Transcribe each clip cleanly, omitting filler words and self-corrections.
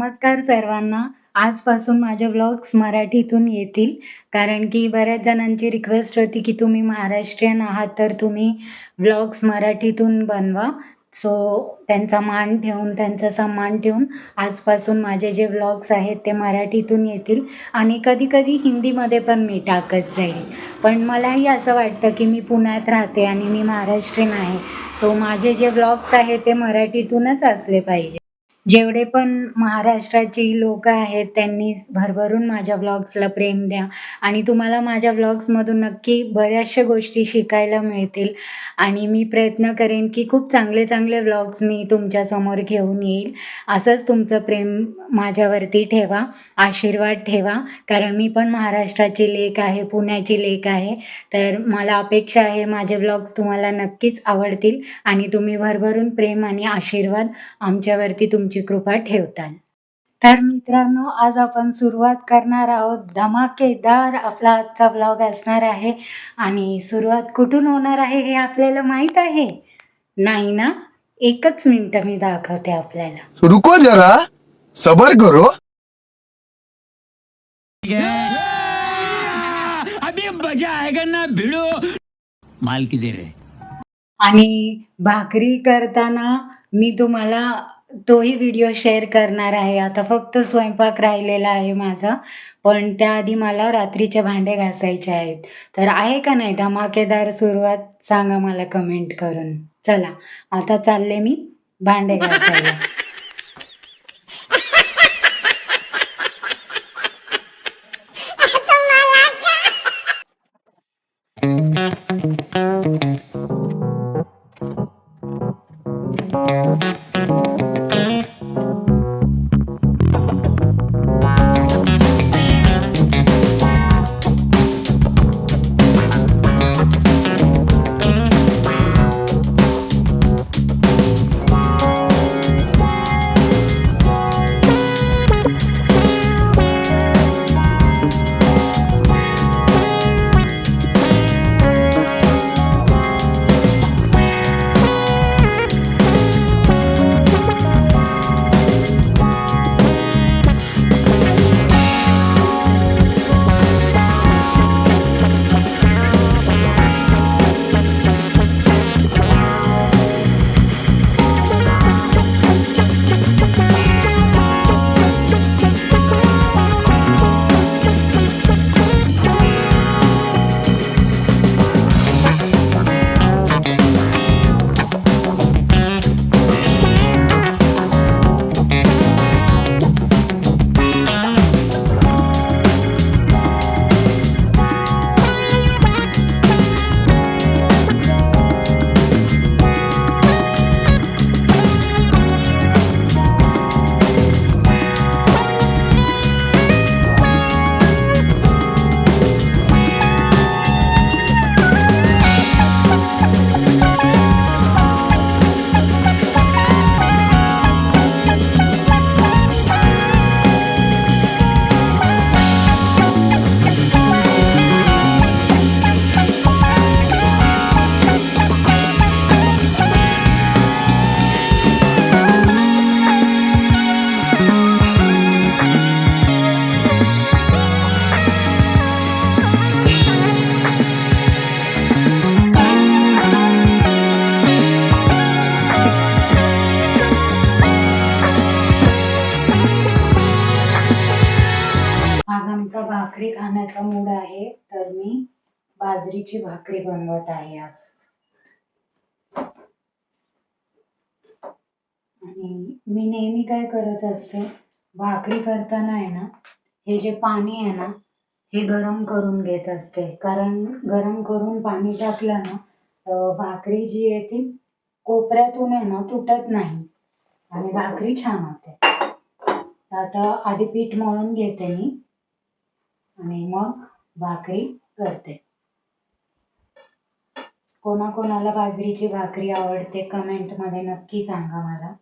नमस्कार सर्वांना. आजपासून माझे व्लॉग्स मराठीतून येतील. कारण की बऱ्याच जणांची रिक्वेस्ट होती, की तुम्ही महाराष्ट्रीयन आहात, तर तुम्ही व्लॉग्स मराठीतून बनवा. सो त्यांचा मान ठेवून, त्यांचा सन्मान ठेवून आजपासून माझे जे व्लॉग्स आहेत ते मराठीतून येतील आणि कधी-कधी हिंदीमध्ये पण मी टाकत जाईल. पण मलाही असं वाटतं, की मी पुण्यात राहते आणि मी महाराष्ट्रीयन आहे. सो माझे जे व्लॉग्स आहेत ते मराठीतूनच असले पाहिजे. जेवढे पण महाराष्ट्राची लोकं आहेत त्यांनी भरभरून माझ्या व्लॉग्सला प्रेम द्या आणि तुम्हाला माझ्या व्लॉग्समधून नक्की बऱ्याचशा गोष्टी शिकायला मिळतील आणि मी प्रयत्न करेन की खूप चांगले-चांगले व्लॉग्स मी तुमच्यासमोर घेऊन येईल. असंच तुमचं प्रेम माझ्यावरती ठेवा, आशीर्वाद ठेवा. कारण मी पण महाराष्ट्राची लेक आहे, पुण्याची लेक आहे. तर मला अपेक्षा आहे माझे व्लॉग्स तुम्हाला नक्कीच आवडतील आणि तुम्ही भरभरून प्रेम आणि आशीर्वाद आमच्यावरती तुमची कृपा ठेवताल. तर मित्रांनो, आज आपण सुरुवात करणार आहोत. धमाकेदार आपला आजचा व्लॉग असणार आहे आणि सुरुवात कुठून होणार आहे हे आपल्याला माहीत आहे? नाही ना? एकच मिनिटं मी दाखवते आपल्याला. रुको जरा सबर करो. अभी मजा आएगा ना भिड़ो माल की दे रहे आणि भाकरी करताना मी तुम्हाला तोही व्हिडिओ शेअर करणार आहे. आता फक्त स्वयंपाक राहिलेला आहे माझा. पण त्याआधी मला रात्रीचे भांडे घासायचे आहेत. तर आहे का नाही धमाकेदार सुरुवात? सांगा मला कमेंट करून. चला, आता चालले मी भांडे घासायला. आज आमचा भाकरी खाण्याचा मूड आहे, तर मी बाजरीची भाकरी बनवत आहे आज. आणि मी नेहमी काय करत असते, भाकरी करताना आहे ना, हे जे पाणी आहे ना, हे गरम करून घेत असते. कारण गरम करून पाणी टाकलं ना, तर भाकरी जी आहे ती कोपऱ्यातून आहे ना तुटत नाही आणि भाकरी छान होते. तर आता आधी पीठ मळून घेते मी आणि मग भाकरी करते. कोणाकोणाला बाजरीची भाकरी आवडते कमेंटमध्ये नक्की सांगा मला.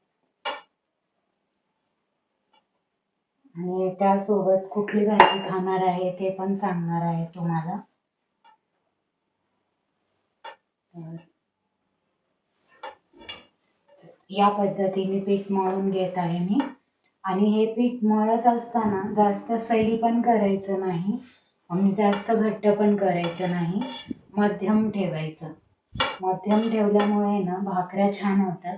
आणि त्यासोबत कुठली भाजी खाणार आहे ते पण सांगणार आहे तुम्हाला. तर या पद्धतीने पीठ मळून घेत आहे मी आणि हे पीठ मळत असताना जास्त सैल पण करायचं नाही आणि जास्त घट्ट पण करायचं नाही, मध्यम ठेवायचं. मध्यम ठेवल्यामुळे ना भाकऱ्या छान होतात.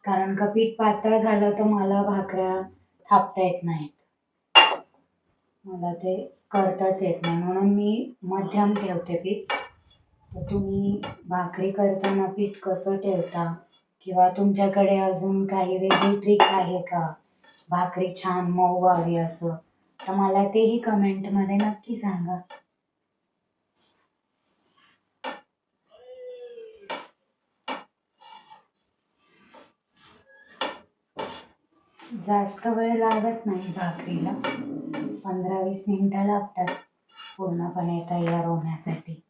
कारण का पीठ पातळ झालं तर मला भाकऱ्या थापता येत नाहीत, मला ते करताच येत नाही, म्हणून मी मध्यम ठेवते पीठ. तर तुम्ही भाकरी करताना पीठ कसं ठेवता किंवा तुमच्याकडे अजून काही वेगळी ट्रिक आहे का भाकरी छान मऊ व्हावी असं, तर मला तेही कमेंटमध्ये नक्की सांगा. जास्त वेळ लागत नाही भाकरीला, 15-20 मिनिटं लागतात पूर्णपणे तयार होण्यासाठी.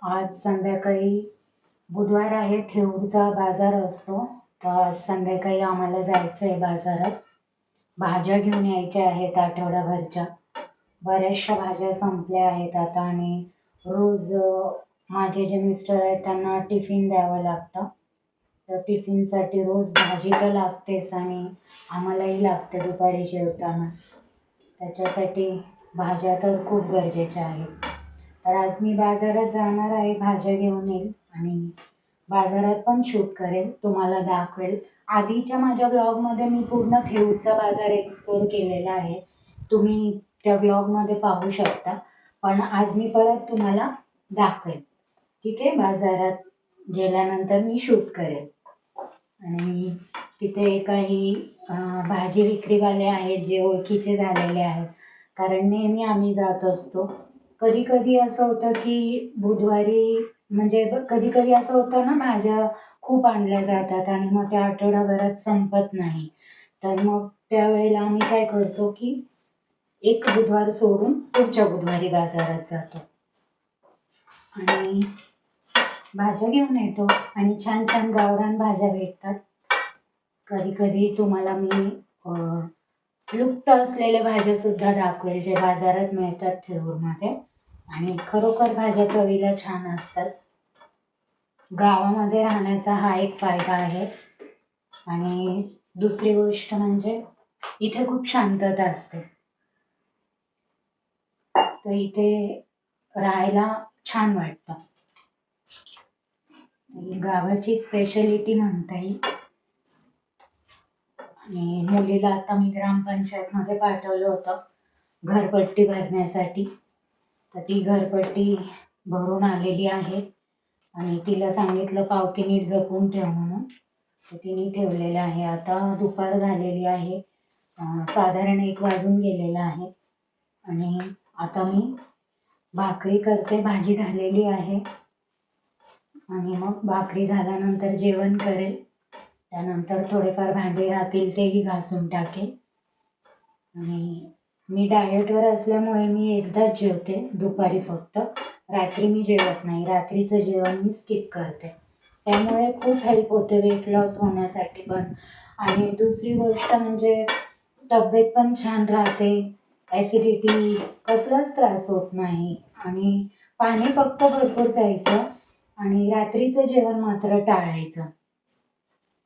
आज संध्याकाळी बुधवार आहे, थेऊरचा बाजार असतो, तर आज संध्याकाळी आम्हाला जायचं आहे बाजारात. भाज्या घेऊन यायच्या आहेत आठवड्याभरच्या. बऱ्याचशा भाज्या संपल्या आहेत आता आणि रोज माझे जे मिस्टर आहेत त्यांना टिफिन द्यावं लागतं. तर टिफिनसाठी रोज भाजी तर लागतेच आणि आम्हालाही लागते दुपारी जेवताना. त्याच्यासाठी भाज्या तर खूप गरजेच्या आहेत. तर आज मी बाजारात जाणार आहे, भाज्या घेऊन येईल आणि बाजारात पण शूट करेल, तुम्हाला दाखवेल. आधीच्या माझ्या ब्लॉगमध्ये मी पूर्ण थेऊरचा बाजार एक्सप्लोर केलेला आहे, तुम्ही त्या ब्लॉगमध्ये पाहू शकता. पण आज मी परत तुम्हाला दाखवेल, ठीक आहे. बाजारात गेल्यानंतर मी शूट करेल. आणि तिथे काही भाजी विक्रीवाले आहेत जे ओळखीचे झालेले आहेत, कारण नेहमी आम्ही जात असतो. कधी कधी असं होतं की बुधवारी म्हणजे कधी कधी असं होतं ना, भाज्या खूप आणल्या जातात आणि मग त्या आठवडाभरात संपत नाही. तर मग त्यावेळेला आम्ही काय करतो की एक बुधवार सोडून पुढच्या बुधवारी बाजारात जातो आणि भाज्या घेऊन येतो आणि छान छान गावरान भाज्या भेटतात. कधी कधी तुम्हाला मी लुप्त असलेल्या भाज्या सुद्धा दाखवेल जे बाजारात मिळतात थेऊरमध्ये आणि खरोखर भाज्या चवीला छान असतात. गावामध्ये राहण्याचा हा एक फायदा आहे. आणि दुसरी गोष्ट म्हणजे इथे खूप शांतता असते, तर इथे राहायला छान वाटतं. गावाची स्पेशालिटी म्हणता येईल. आणि मुलीला आता मी ग्रामपंचायतमध्ये पाठवलं होतं घरपट्टी भरण्यासाठी, तर ती घरपट्टी भरून आलेली आहे आणि तिला सांगितलं पावती नीट जपून ठेव म्हणून, तर तिने ठेवलेलं आहे. आता दुपार झालेली आहे, साधारण 1 वाजून गेलेला आहे आणि आता मी भाकरी करते. भाजी झालेली आहे आणि मग भाकरी झाल्यानंतर जेवण करेल. त्यानंतर थोडेफार भांडे राहतील तेही घासून टाकेल. आणि मी डाएटवर असल्यामुळे मी एकदाच जेवते दुपारी फक्त, रात्री मी जेवत नाही, रात्रीचं जेवण मी स्किप करते. त्यामुळे खूप हेल्प होते वेट लॉस होण्यासाठी पण. आणि दुसरी गोष्ट म्हणजे तब्येत पण छान राहते, ॲसिडिटी कसलाच त्रास होत नाही. आणि पाणी फक्त भरपूर प्यायचं आणि रात्रीचं जेवण मात्र टाळायचं.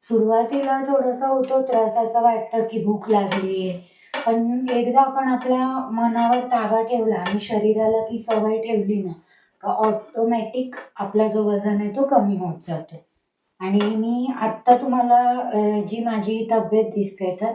सुरुवातीला थोडासा होतो त्रास, असं वाटतं की भूक लागली आहे, पण एकदा आपण आपल्या मनावर ताबा ठेवला आणि शरीराला ती सवय ठेवली ना, का ऑटोमॅटिक आपला जो वजन आहे तो कमी होत जातो. आणि मी आत्ता तुम्हाला जी माझी तब्येत दिसते, तर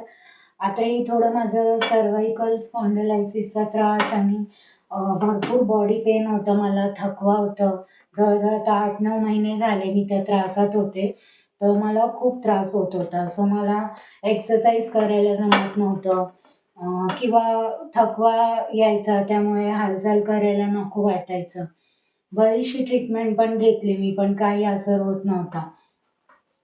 आताही थोडं माझं सर्व्हायकल स्पॉन्डिलायसिसचा त्रास आणि भरपूर बॉडी पेन होतं, मला थकवा होतं. जवळजवळ आता 8-9 महिने झाले मी त्या त्रासात होते. तर मला खूप त्रास होत होता. सो मला एक्सरसाइज करायला जमत नव्हतं किंवा थकवा यायचा, त्यामुळे हालचाल करायला नको वाटायचं. बरीचशी ट्रीटमेंट पण घेतली मी, पण काही असर होत नव्हता.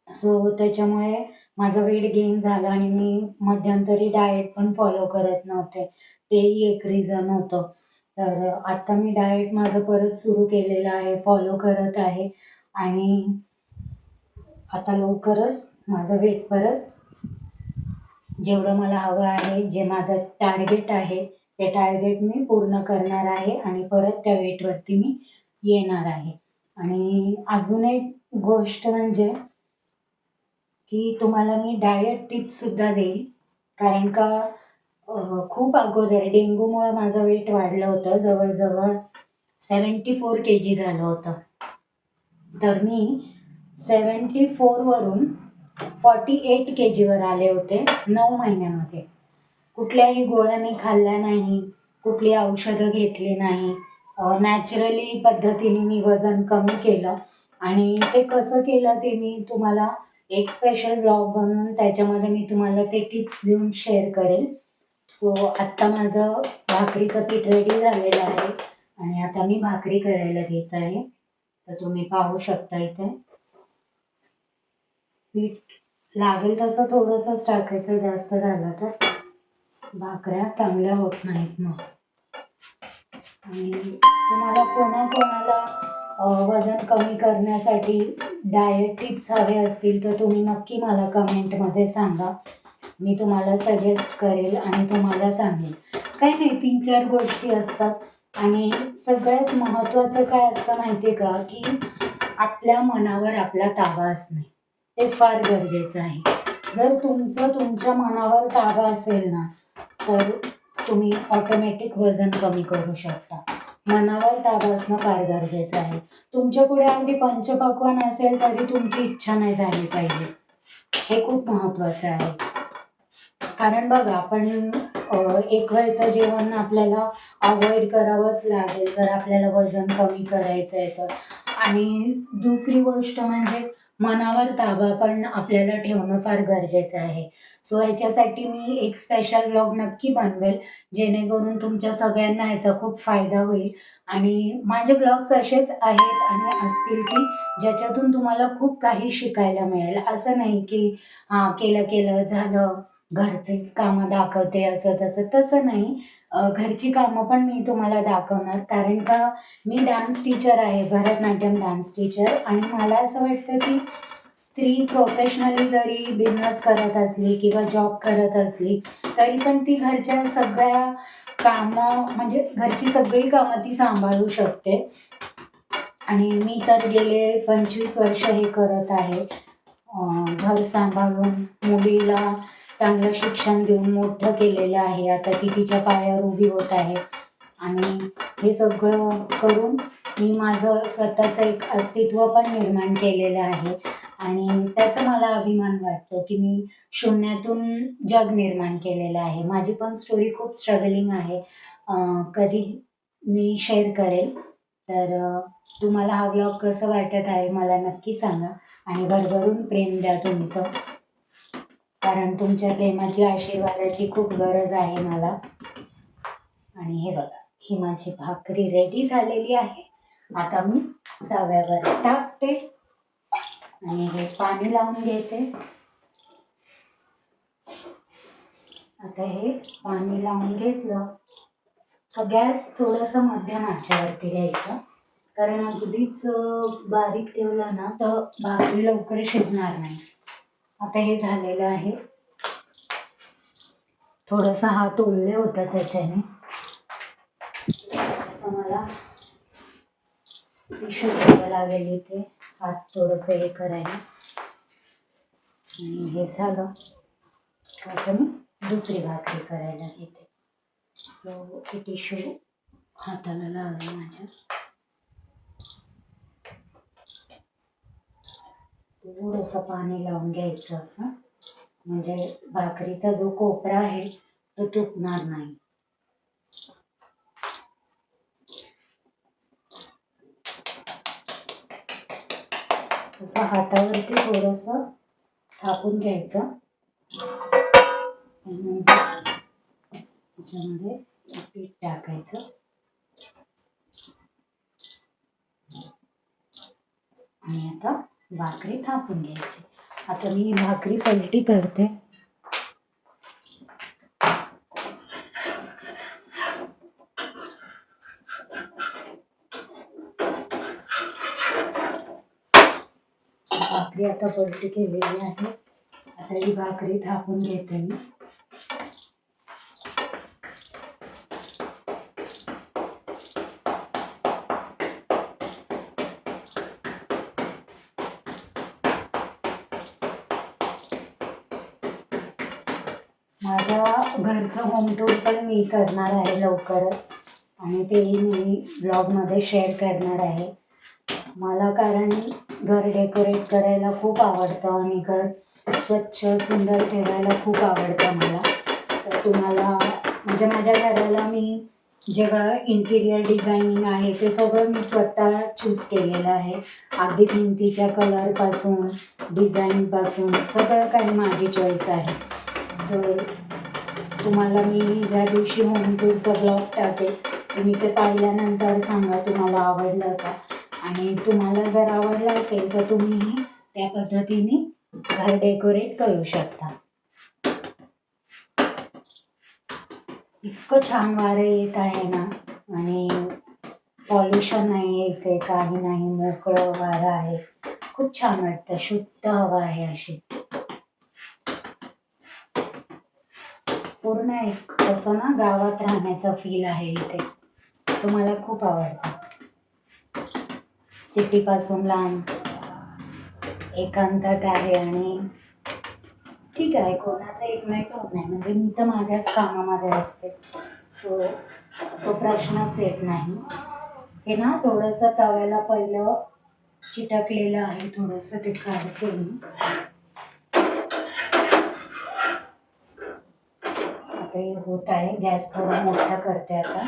सो त्याच्यामुळे माझं वेट गेन झालं आणि मी मध्यंतरी डाएट पण फॉलो करत नव्हते. तेही एक रिझन होतं. तर आता मी डाएट माझं परत सुरू केलेलं आहे, फॉलो करत आहे आणि आता लवकरच माझं वेट परत जेवढं मला हवं आहे, जे माझं टार्गेट आहे, ते टार्गेट मी पूर्ण करणार आहे आणि परत त्या वेटवरती मी येणार आहे. आणि अजून एक गोष्ट म्हणजे की तुम्हाला मी डायट टिप्ससुद्धा देईल. कारण का खूप अगोदर डेंग्यूमुळं माझं वेट वाढलं होतं. जवळ-जवळ 74 केजी झालं होतं. तर मी 74 वरून 48 केजीवर आले होते 9 महिन्यामध्ये. कुठल्याही गोळ्या मी खाल्ल्या नाही, कुठली औषधं घेतली नाही. नॅचरली पद्धतीने मी वजन कमी केलं आणि ते कसं केलं ते मी तुम्हाला एक स्पेशल ब्लॉग बनवून त्याच्यामध्ये मी तुम्हाला ते टिप्स देऊन शेअर करेल. सो आत्ता माझं भाकरीचं पीठ रेडी झालेलं आहे आणि आता मी भाकरी करायला घेत आहे. तर तुम्ही पाहू शकता इथे. पीठ लागेल तसं थोडंसंच टाकायचं, जास्त झालं तर भाकऱ्या चांगल्या होत नाहीत मग. आणि तुम्हाला कोणाकोणाला वजन कमी करण्यासाठी डाएट टिप्स हवे असतील तर तुम्ही नक्की मला कमेंटमध्ये सांगा. मी तुम्हाला सजेस्ट करेल आणि तुम्हाला सांगेल. काही नाही, 3-4 गोष्टी असतात आणि सगळ्यात महत्त्वाचं काय असतं माहिती आहे का, की आपल्या मनावर आपला ताबा असणे ते फार गरजेचं आहे. जर तुमच्या मनावर ताबा असेल ना, तर तुम्ही ऑटोमॅटिक वजन कमी करू शकता. मनावर ताबा असणं फार गरजेचं आहे. तुमच्यापुढे अगदी पंचपक्वान्न असेल तरी तुमची इच्छा नाही झाली पाहिजे. हे खूप महत्त्वाचं आहे. कारण बघा आपण एक वेळचं जेवण आपल्याला अव्हॉइड करावंच लागेल जर आपल्याला वजन कमी करायचं आहे तर. आणि दुसरी गोष्ट म्हणजे मनावर ताबा पण आपल्याला ठेवणं फार गरजेचं आहे. सो ह्याच्यासाठी मी एक स्पेशल ब्लॉग नक्की बनवेल, जेणेकरून तुमच्या सगळ्यांना ह्याचा खूप फायदा होईल. आणि माझे ब्लॉग्स असेच आहेत आणि असतील की ज्याच्यातून तुम्हाला खूप काही शिकायला मिळेल. असं नाही की हां, केलं झालं, घरचीच कामं दाखवते असं तसं, तसं नाही. घरची कामं पण मी तुम्हाला दाखवणार कारण का मी डान्स टीचर आहे, भरतनाट्यम डान्स टीचर आणि मला असं वाटतं की स्त्री प्रोफेशनली जरी बिझनेस करत असली किंवा जॉब करत असली, तरी पण ती घरच्या सगळ्या कामं म्हणजे घरची सगळी कामं ती सांभाळू शकते. आणि मी तर गेले 25 वर्ष हे करत आहे. घर सांभाळून मुलीला चांगलं शिक्षण देऊन मोठं केलेलं आहे. आता ती तिच्या पायावर उभी होत आहे आणि हे सगळं करून मी माझं स्वतःचं एक अस्तित्व पण निर्माण केलेलं आहे आणि त्याचा मला अभिमान वाटतो, की मी शून्यातून जग निर्माण केलेलं आहे. माझी पण स्टोरी खूप स्ट्रगलिंग आहे. कधी मी शेअर करेल. तर तुम्हाला हा व्लॉग कसं वाटत आहे मला नक्की सांगा आणि भरभरून प्रेम द्या तुमचं. कारण तुमच्या प्रेमाची, आशीर्वादाची खूप गरज आहे मला. आणि हे बघा, ही माझी भाकरी रेडी झालेली आहे. आता मी तव्यावर टाकते आणि हे पाणी लावून घेते. आता हे पाणी लावून घेतलं तर गॅस थोडंसं मध्यम आचेवरती घ्यायचं. कारण अगदीच बारीक ठेवला ना तर भाकरी लवकर शिजणार नाही. आता हे झालेलं आहे. थोडंसं हात ओले होता त्याच्याने. असं मला टिश्यू घ्यावं लागेल इथे हात थोडंसं हे करायला. आणि हे झालं का आता मी दुसरी भाकरी करायला घेते. सो हे टिश्यू हाताला लागलं माझ्या. थोडंसं पाणी लावून घ्यायचं असं, म्हणजे भाकरीचा जो कोपरा आहे तो तुटणार नाही. तसं हातावरती थोडंसं थापून घ्यायचं आणि नंतर त्याच्यामध्ये पीठ टाकायचं आणि आता भाकरी थापून घ्यायची. आता मी भाकरी पलटी करते. भाकरी आता पलटी केलेली आहे. आता ही भाकरी थापून घेते मी. माझ्या घरचं होम टूर पण मी करणार आहे लवकरच आणि तेही मी ब्लॉगमध्ये शेअर करणार आहे. मला कारण घर डेकोरेट करायला खूप आवडतं आणि घर स्वच्छ सुंदर ठेवायला खूप आवडतं मला. तर तुम्हाला म्हणजे माझ्या घराला मी जेव्हा इंटिरियर डिझायनिंग आहे ते सगळं मी स्वतः चूज केलेलं आहे. अगदी भिंतीच्या कलरपासून डिझाईनपासून सगळं काही माझी चॉईस आहे. तर तुम्हाला मी ज्या दिवशी होम टूरचा ब्लॉग टाकेल तुम्ही ते पाहिल्यानंतर सांगा तुम्हाला आवडलं का, आणि तुम्हाला जर आवडलं असेल तर तुम्हीही त्या पद्धतीने घर डेकोरेट करू शकता. इतकं छान वारं येत आहे ना, आणि पॉल्युशन नाही येते, काही नाही, मोकळं वारं आहे. खूप छान वाटतं, शुद्ध हवा आहे अशी. पूर्ण एक असं ना गावात राहण्याचा फील आहे इथे, असं मला खूप आवडतं. सिटीपासून लांब एकांतात आहे आणि ठीक आहे, कोणाचं एकमेक होत नाही, म्हणजे मी तर माझ्याच कामामध्ये असते, सो तो प्रश्नच येत नाही. हे ना थोडंसं तव्याला पहिलं चिटकलेलं आहे, थोडंसं ते काढते मी. आता हे होत आहे, गॅस थोडा मोठा करते आता.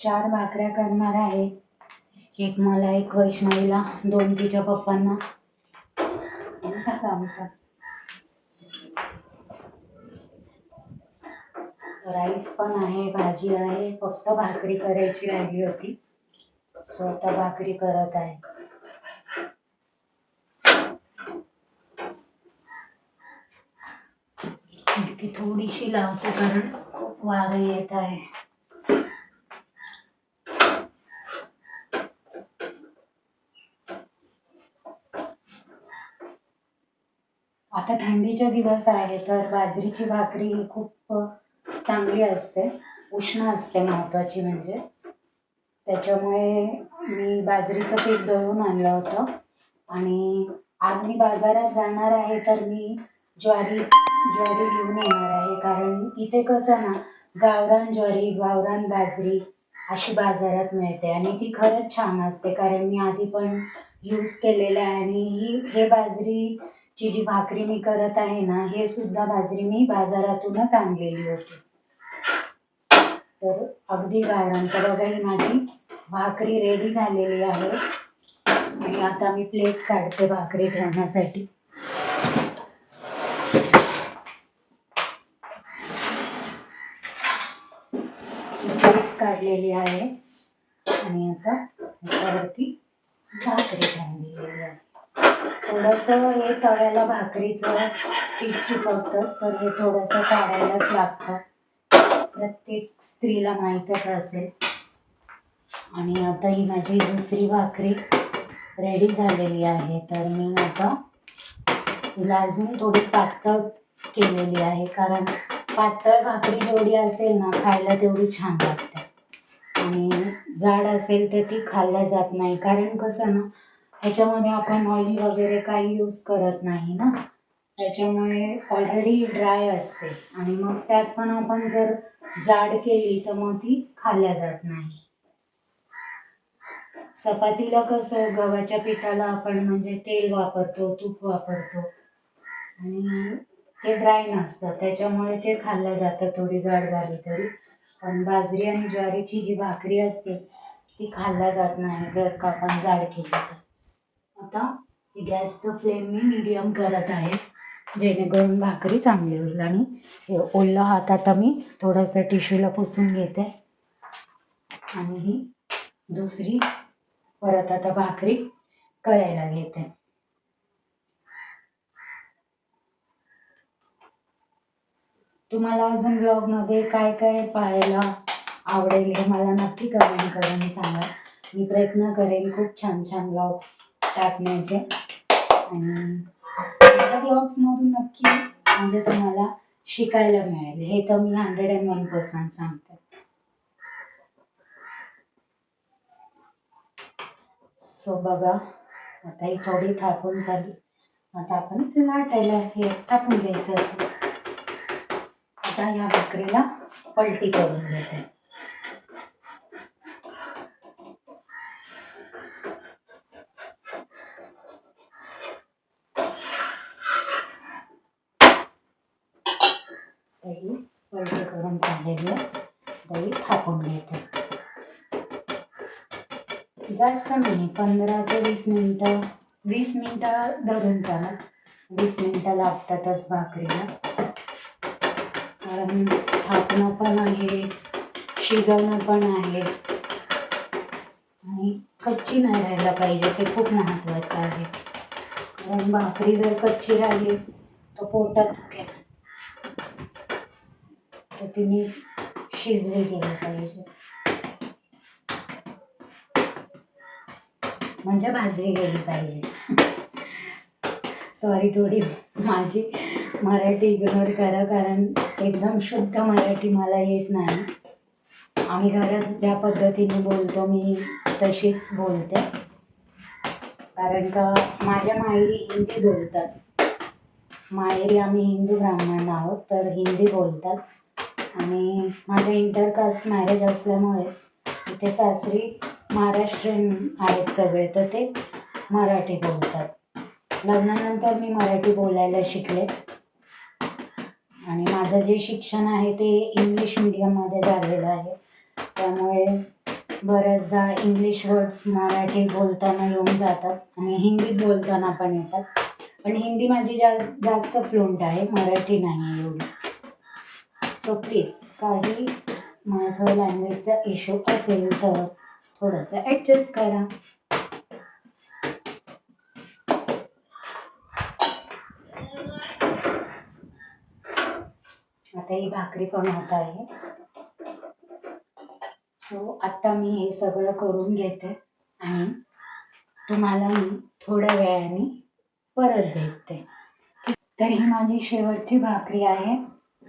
चार भाकऱ्या करणार आहे, एक मला, एक वैष्णवीला, दोन तिच्या पप्पांना. झालं आमचं. राईस पण आहे, भाजी आहे, फक्त भाकरी करायची राहिली होती, स्वतः भाकरी करत आहे. खिडकी थोडीशी लावते कारण खूप वारं येत आहे. आता थंडीचे दिवस आहे तर बाजरीची भाकरी ही खूप चांगली असते, उष्ण असते महत्वाची म्हणजे. त्याच्यामुळे मी बाजरीचं पीठ दळून आणलं होतं आणि आज मी बाजारात जाणार आहे तर मी ज्वारी ज्वारी घेऊन येणार आहे, कारण इथे कसं ना गावरान ज्वारी, गावरान बाजरी अशी बाजारात मिळते आणि ती खरंच छान असते, कारण मी आधी पण यूज केलेलं आहे. आणि हे बाजरीची जी भाकरी मी करत आहे ना, हे सुद्धा बाजरी मी बाजारातूनच आणलेली होती, तर अगदी गावरान. तर बघा ही माझी भाकरी रेडी झालेली आहे आणि आता मी प्लेट काढते भाकरी ठेवण्यासाठी. प्लेट काढलेली आहे आणि आता त्याच्यावरती भाकरी ठेवून दिलेली आहे. थोडंसं हे तव्याला भाकरीचं पीठ चिपकतंच, तर हे थोडंसं काढायलाच लागतं, प्रत्येक स्त्रीला माहीतच असेल. आणि आता ही माझी दुसरी भाकरी रेडी झालेली आहे, तर मी आता तिला अजून थोडी पातळ केलेली आहे, कारण पातळ भाकरी जेवढी असेल ना खायला तेवढी छान लागते, आणि जाड असेल तर ती खाल्ल्या जात नाही, कारण कसं ना ह्याच्यामध्ये आपण ऑइल वगैरे काही यूज करत नाही ना, त्याच्यामुळे ऑलरेडी ड्राय असते आणि मग त्यात पण आपण जर जाड केली तर मग ती खाल्ल्या जात नाही. चपातीला कसं गव्हाच्या पिठाला आपण म्हणजे तेल वापरतो, तूप वापरतो आणि ते ड्राय नसतं, त्याच्यामुळे ते खाल्लं जातं थोडी जाड झाली तरी. पण बाजरी आणि ज्वारीची जी भाकरी असते ती खाल्ल्या जात नाही जर का आपण जाड केली तर. आता गॅसचं फ्लेम मी मीडियम करत आहे, जेणेकरून भाकरी चांगली होईल. आणि हे ओला हात आता मी थोडंसं टिश्यूला पुसून घेते आणि ही दुसरी परत आता भाकरी करायला घेते. तुम्हाला अजून ब्लॉगमध्ये काय काय पाहायला आवडेल हे मला नक्की कमेंट करून सांगा. मी प्रयत्न करेन खूप छान छान ब्लॉग्स टाकण्याचे, आणि त्या ब्लॉग्समधून नक्की म्हणजे तुम्हाला शिकायला मिळेल, हे तर मी 101% सांगते. सो बघा, आता ही थोडी थापून झाली. आता आपण लाटायला हे टाकून घ्यायचं असतं. आता या भाकरीला पलटी करून घेते. दही पलटी करून झालेली आहे. दही थापून घेते. जास्त नाही, 15 ते 20 मिनिटं, 20 मिनिटं धरून चाला. 20 मिनिटं लागतातच भाकरीला, कारण थापणं पण आहे, शिजवणं पण आहे आणि कच्ची नाही राहायला पाहिजे, ते खूप महत्त्वाचं आहे. कारण भाकरी जर कच्ची राहिली तर पोटात दुखेल. तर तिने शिजली गेली पाहिजे, म्हणजे भाजली गेली पाहिजे. सॉरी, थोडी माझी मराठी इग्नोर करा, कारण एकदम शुद्ध मराठी मला येत नाही. आम्ही घरात ज्या पद्धतीने बोलतो मी तशीच बोलते, कारण का माझ्या माहेरी हिंदी बोलतात. माहेरी आम्ही हिंदू ब्राह्मण आहोत, तर हिंदी बोलतात. आणि माझं इंटरकास्ट मॅरेज असल्यामुळे इथे सासरी महाराष्ट्रीयन आहेत सगळे, तर ते मराठी बोलतात. लग्नानंतर मी मराठी बोलायला शिकले आणि माझं जे शिक्षण आहे ते इंग्लिश मीडियममध्ये झालेलं आहे. त्यामुळे बऱ्याचदा इंग्लिश वर्ड्स मराठी बोलताना येऊन जातात आणि हिंदीत बोलताना पण येतात. पण हिंदी माझी जास्त फ्लुएंट आहे, मराठी नाही आहे एवढी. सो प्लीज, काही माझं लँग्वेजचा इश्यू असेल तर थोडंसं ॲडजस्ट करा. आता ही भाकरी पण होत आहे. सो आत्ता मी हे सगळं करून घेते आणि तुम्हाला मी थोड्या वेळाने परत भेटते. तर ही माझी शेवटची भाकरी आहे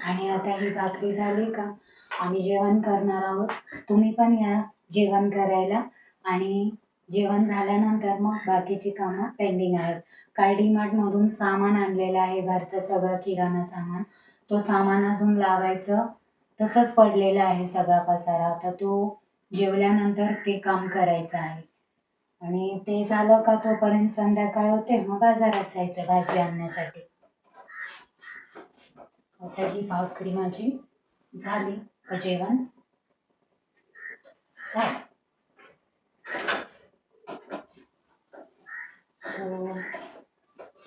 आणि आता ही भाकरी झाली का आम्ही जेवण करणार आहोत. तुम्ही पण या जेवण करायला, आणि जेवण झाल्यानंतर मग बाकीची कामं पेंडिंग आहेत. काल डीमार्टमधून सामान आणलेलं आहे, घरचं सगळं किराणा सामान. तो सामान अजून लावायचं तसंच पडलेलं आहे, सगळा पसारा. आता तो जेवल्यानंतर ते काम करायचं आहे आणि ते झालं का तोपर्यंत संध्याकाळ होते, मग बाजारात जायचं भाजी आणण्यासाठी. आता ही भाकरी माझी झाली का जेवण झालं.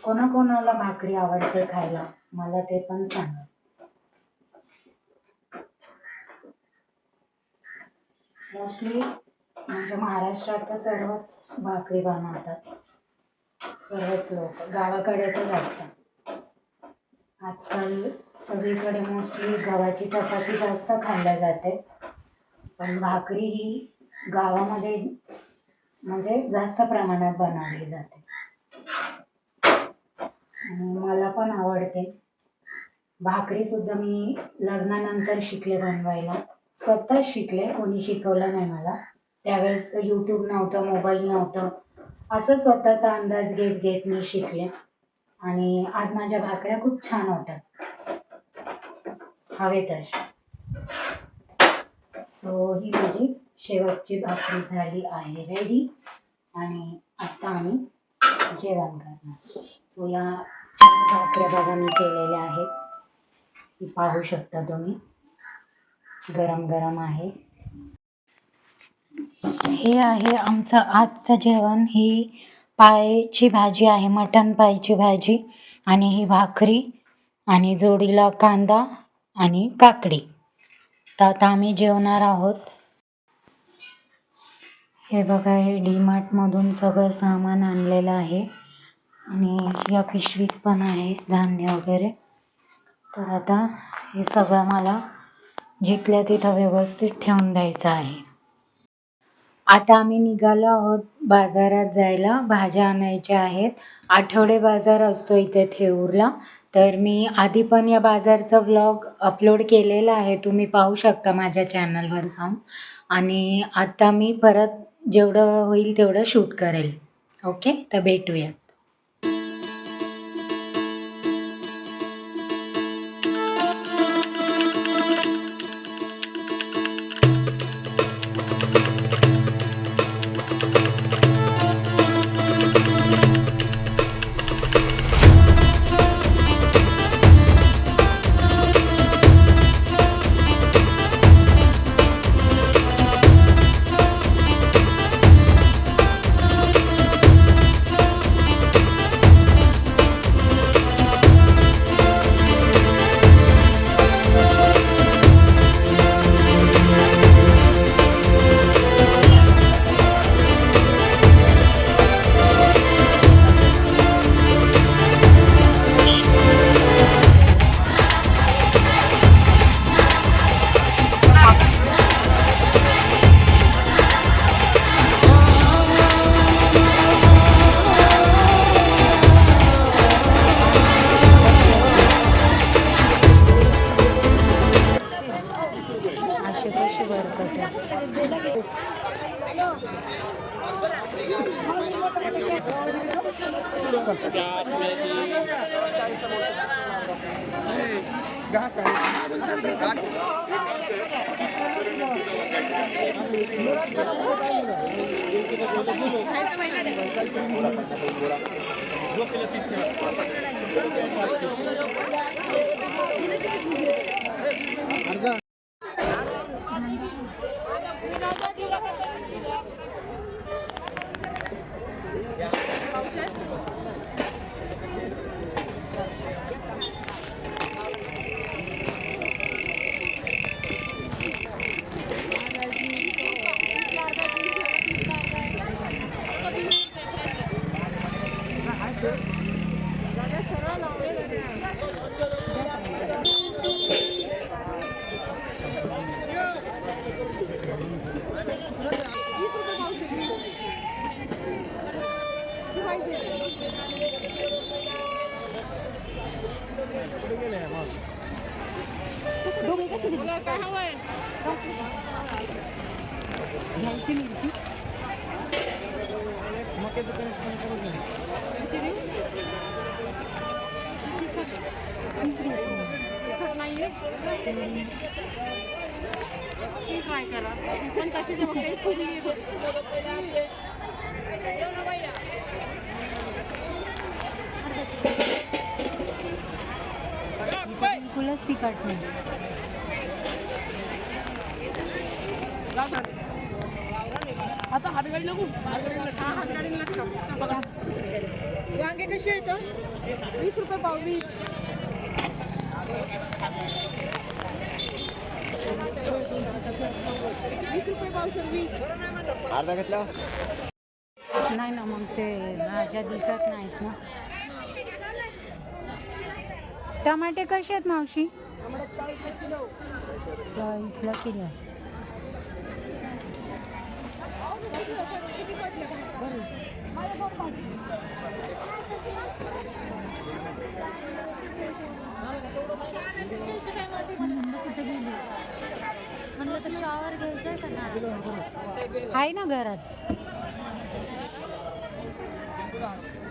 कोणाकोणाला भाकरी आवडते खायला मला ते पण सांगा. मोस्टली म्हणजे महाराष्ट्रात तर सर्वच भाकरी बनवतात, सर्वच लोक. गावाकडे तर जास्त, आजकाल सगळीकडे मोस्टली गव्हाची चपाती जास्त खाल्ल्या जाते, पण भाकरी ही गावामध्ये म्हणजे जास्त प्रमाणात बनवली जाते आणि मला पण आवडते. भाकरीसुद्धा मी लग्नानंतर शिकले बनवायला, स्वतःच शिकले, कोणी शिकवलं नाही मला. त्यावेळेस तर यूट्यूब नव्हतं, मोबाईल नव्हतं, असं स्वतःचा अंदाज घेत घेत मी शिकले आणि आज माझ्या भाकऱ्या खूप छान होतात, हवे तशा. सो ही माझी शेवटची भाकरी झाली आहे रेडी आणि आता आम्ही जेवण करणार. सो या 4 भाकऱ्या बघा मी केलेल्या आहेत, पाहू शकता तुम्ही, गरम गरम आहे. हे आहे आमचं आजचं जेवण. ही पायची भाजी आहे, मटण पायची भाजी, आणि ही भाकरी आणि जोडीला कांदा आणि काकडी. तर आता आम्ही जेवणार आहोत. हे बघा, हे डीमार्टमधून सगळं सामान आणलेलं आहे आणि या पिशवीत पण आहे धान्य वगैरे. तर आता हे सगळं मला जिथल्या तिथं व्यवस्थित ठेवून द्यायचं आहे. आता आम्ही निघालो आहोत बाजारात जायला, भाज्या आणायच्या आहेत. आठवडे बाजार असतो इथे थेऊरला, तर मी आधी पण या बाजारचा व्लॉग अपलोड केलेला आहे, तुम्ही पाहू शकता माझ्या चॅनलवर जाऊन. आणि आता मी परत जेवढं होईल तेवढं शूट करेल. ओके, तर भेटूयात. अशी कशी बरकत ट्राय करा पण कशी ते काही फुगली बिलकुलच तिखट नाही. आता हातगाडी लागू बघा वांगे कसे आहेत 20 रुपये पाव 20 रुपये पाव सर 20 अर्धा घेतला नाही ना, मग ते भाज्या दिसत नाहीत ना. टमाटे कसे आहेत मावशी? 40ला किलो. कुठे गेली म्हणलं तर शॉवर घ्यायचंय का ना? आहे ना घरात.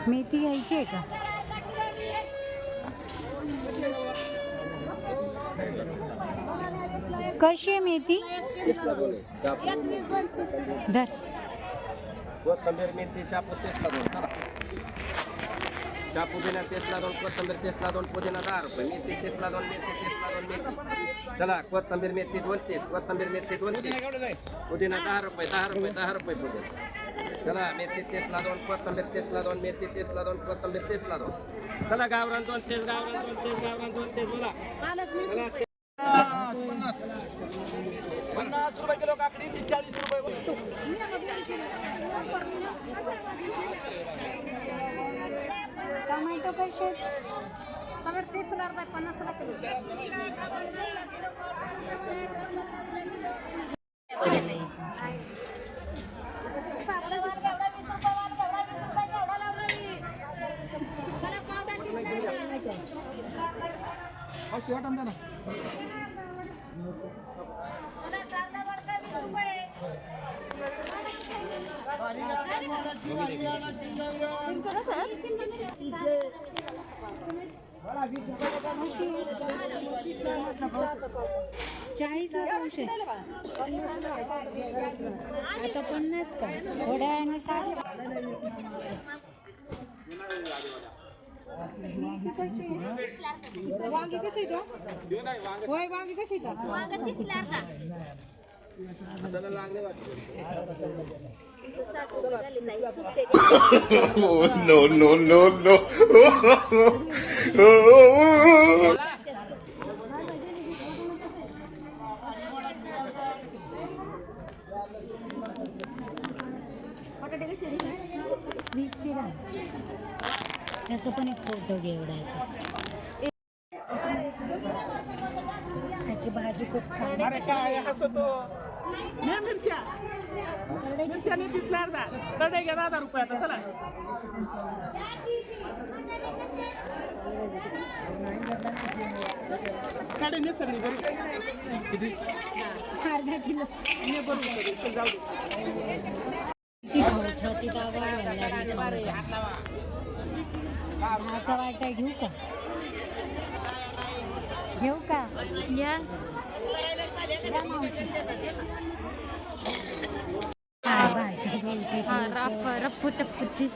मेथी घ्यायची आहे का? कशी आहे मेथी? धर. कोथिंबीर मेथी शापू तेचला 2 चला शापू बिना तेचला 2 कोथिंबीर तेचला 2 पुदिना 10 रुपये मेथी तेचला 2 मेथी तेचला 2 मेथी चला कोथिंबीर मेथी 32 कोथिंबीर मेथी 32 पुदिना 10 रुपये 10 रुपये 10 रुपये पुदिना चला मेथी तेचला 2 कोथिंबीर तेचला 2 मेथी तेचला 2 कोथिंबीर तेचला 2 चला गावरान 2 तेच गावरान 2 तेच गावरान 2 तेच बोला चला 50 रुपये किलो काकडी 40 रुपये टोमॅटो कसे? टमाटर 30ला अर्धा 50ला किलो तुमचं कसं आहे? चाळीस पावशे आता 50 का थोड्या वेळाने वांगी कशी होय वांगी कशी no, no, no, no. वीस किलो त्याचा पण एक फोटो घेवडायचा. त्याची भाजी खूप छान अर्धा किलो ती छाती हाचा वाटा घेऊ का या भाषा बोलते रप्पू टप्पूची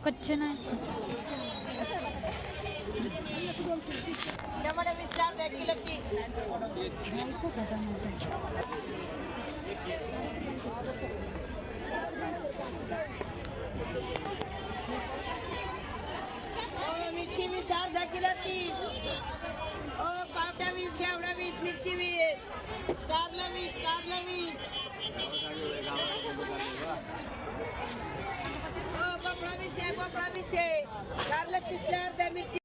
कच्चे नाही मिरची 20 अर्धा किलो 30 पावटा 20 घेवडा 20 मिरची 20 कारला 20 भोपळा 20 आहे भोपळा 20 आहे कारला 30 ला अर्धा मिरची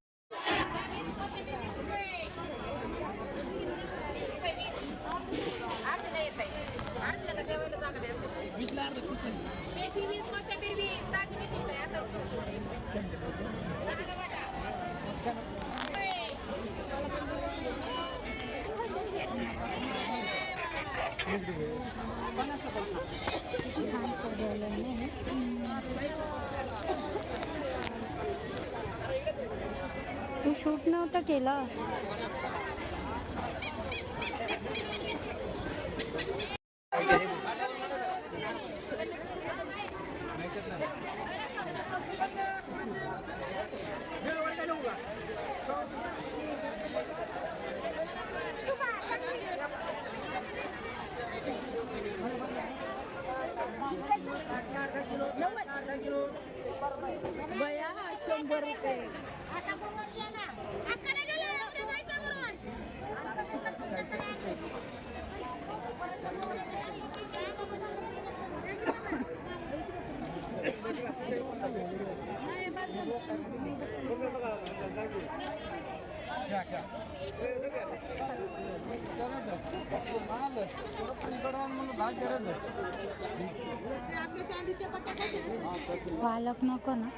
तू शूट नव्हता केला बया 100 रुपये पालक नको ना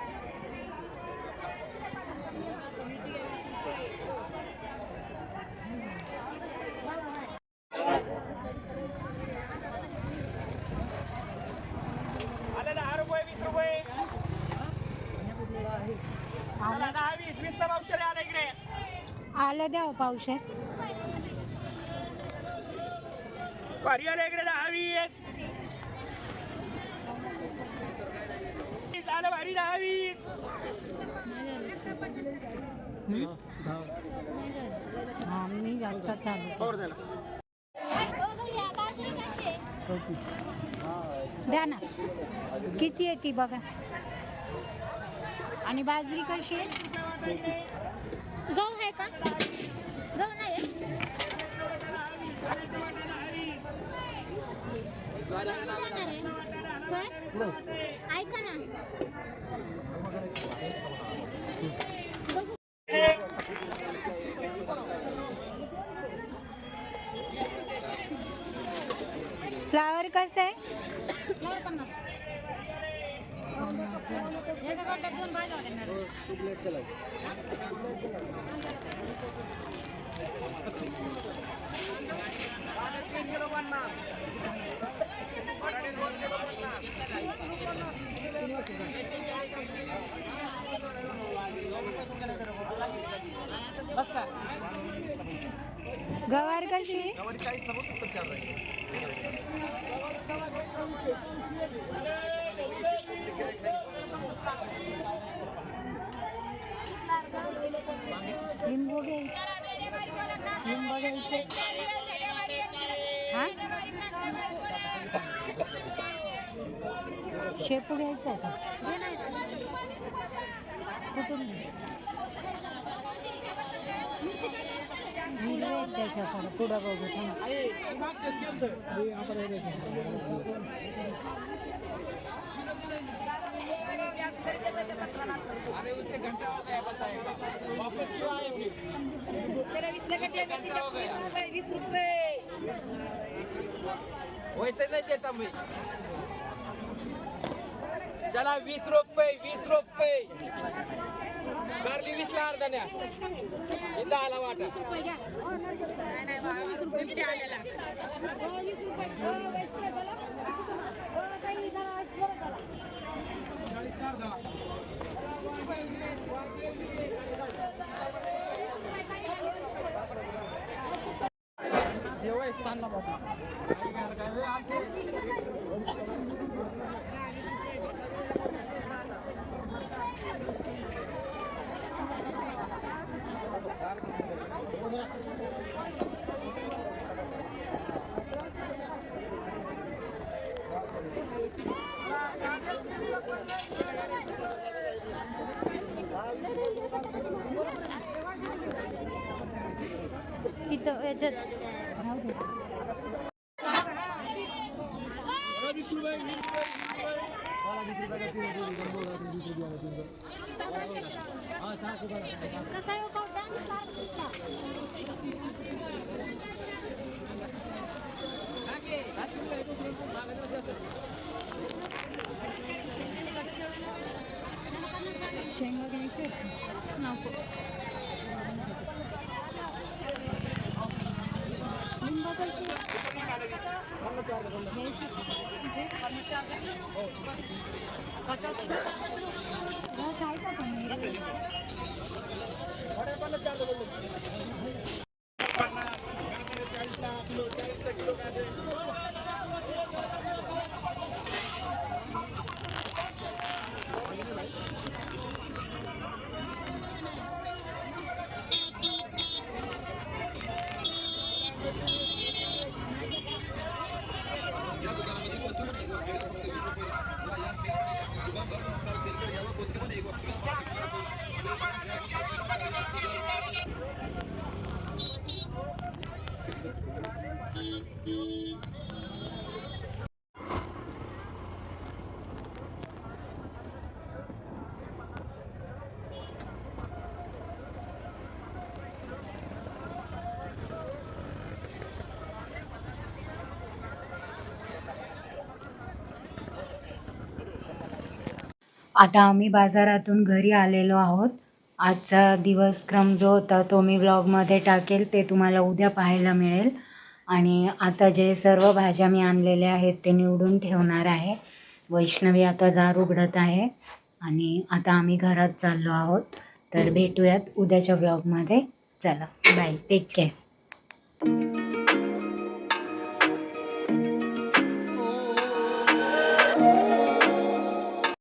आलं द्या पावशे इकडे 10 20 आलं भारी 10 20 हां मी आता चालू द्या ना. किती आहे ती बघा. आणि बाजरी कशी आहे? गहू आहे का? गहू नाही आहे? ऐका ना. फ्लावर कसं आहे? गवार कशी? लिंबू घ्यायचे. हा शेपू घ्यायचा आहे का? कुठून त्याच्याकडे पुढं बघू वैसे नहीं देता मैं. चला 20 रुपये 20 रुपये. कारली 20 ला अर्धा न्या. इंदा आला वाटा. चांगला बाबा. इथं याच्यात शेंगा घ्यायचे नको. लिंबू कशी? रस आहे का पण? आता आम्ही बाजारातून घरी आलेलो आहोत. आजचा दिवसक्रम जो होता तो मी व्लॉगमध्ये टाकेल, ते तुम्हाला उद्या पाहायला मिळेल. आणि आता जे सर्व भाज्या मी आणलेल्या आहेत ते निवडून ठेवणार आहे. वैष्णवी आता दार उघडत आहे आणि आता आम्ही घरात चाललो आहोत. तर भेटूयात उद्याच्या व्लॉगमध्ये. चला बाय, टेक केअर.